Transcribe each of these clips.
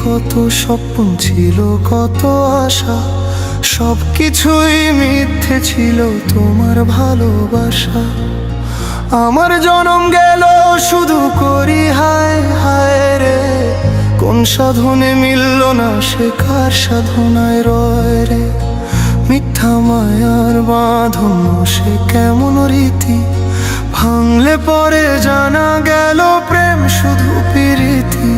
কত স্বপ্ন ছিল, কত আশা, সব কিছুই মিথ্যে ছিল তোমার ভালোবাসা। আমার জনম গেল শুধু করি হায় হায় রে, কোন সাধনে মিলল না সে কার সাধনায় রয় রে। মিথ্যা মায়ার বাঁধন সে কেমন রীতি, ভাঙলে পরে জানা গেল প্রেম শুধু প্রীতি।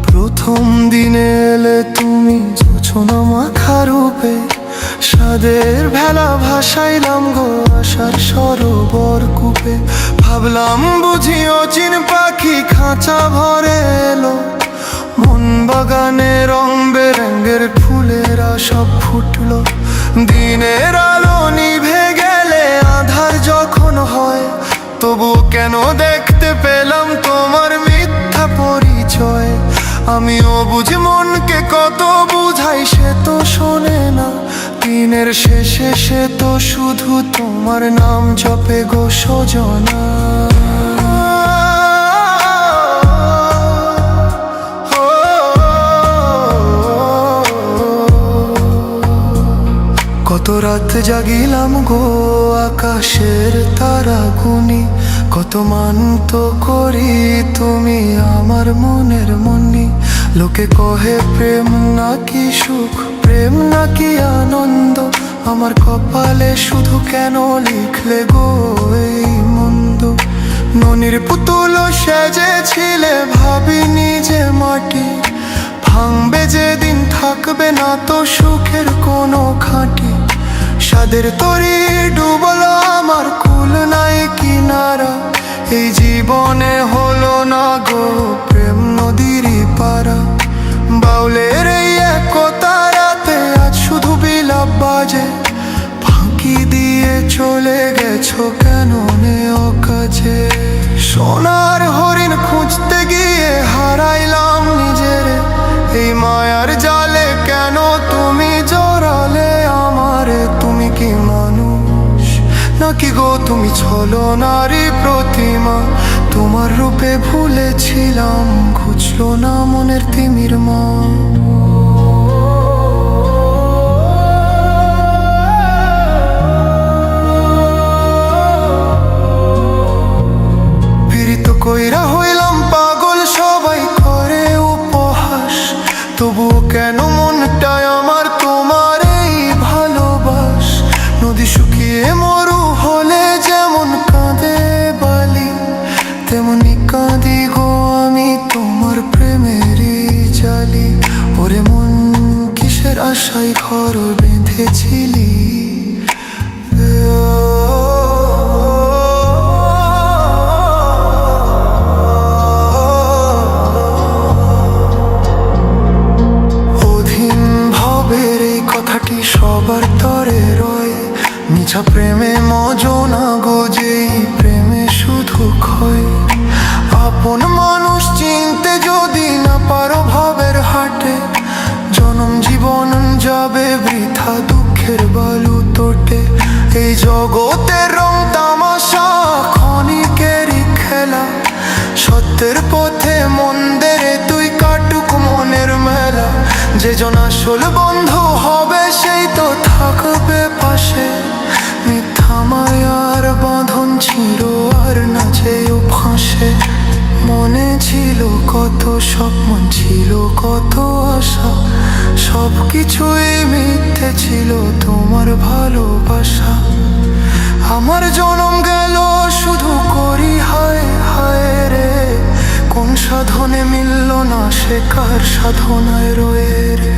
প্রথম দিনে এলে তুমি জোছনা মাখা রূপে, সাদের ভেলা ভাসাইলাম গো আশার সরোবর কূপে। ভাবলাম বুঝি অচিন পাখি খাঁচা ভরে এলো, মন বাগানে রং বেরঙের ফুলেরা সব ফুটলো। দিনের আলো নিভে গেলে আধার যখন হয়, তবু কেন দেখতে পেলাম তোমার মিথ্যা পরিচয়। আমিও বুঝি মনকে কত বুঝাই, সে তো শোনে না। দিনের শেষে সে তো শুধু তোমার নাম জপে গো সজনা। কত রাত জাগিলাম গো আকাশের তারা গুনি, কত মানত করি তুমি আমার মনের মনি। লোকে কহে প্রেম নাকি সুখ, প্রেম নাকি আনন্দ, আমার কপালে শুধু কেন লিখলে গো এই মন্দ। ননির পুতুল সেজেছিলে ভাবিনি যে মাটি, ভাঙবে যেদিন থাকবে না তো সুখের কোনো খাঁটি। সাদের তরি ডুবলো আমার কুল নাই কিনারা, এই জীবনে হলো না গো প্রেম নদীরই পারা। বাউলের এই একতা রাতে আজ শুধু বিলাপ বাজে, ফাঁকি দিয়ে চলে গেছো কেন নেও কাছে। সোনার হরিণ খুঁজতে গিয়ে হারাইলাম নিজের, এই মায়ার জালে কেন তুমি জড়ালে আমারে। তুমি কি মানুষ নাকি গো তুমি ছলনারই প্রতিমা, তোমার রূপে ভুলেছিলাম ঘুচলো না মনের তিমির মা। পীড়িত কইরা হইলাম পাগল সবাই করে উপহাস, তবুও কেন মনটায় আমার তোমার এই ভালোবাস। নদী শুকিয়ে মরু হলে যেমন কাঁদে বালি, তেমনি কাঁদি গো আমি তোমার প্রেমেরই জালি। ওরে মন কিসের আশায় ঘর বেঁধেছিলি, সবার তরে রয়। মিছা প্রেমে মজনা গো যেই প্রেমে শুধু ক্ষয়। আপন মানুষ চিনতে যদি না পারো ভাবের হাটে, জনম জীবন যাবে বৃথা দুঃখের বালু তোটে। এই জগতের রং তামাশা ক্ষণিকেরই খেলা, সত্যের পথে মন্দের তুই কাটুক মনের মেলা। যে জন আসল বন্ধু হবে সেই তো থাকবে পাশে, মিথ্যা মায়ার বাঁধন ছিল আর না যেও ফাঁসে। মনে ছিল কত স্বপ্ন ছিল কত আশা, সব কিছুই মিথ্যে ছিল তোমার ভালোবাসা। আমার জনম গেল শুধু করি হায় হায় রে, কোন সাধনে মিলল না সে কার সাধনায় রয়ে রে।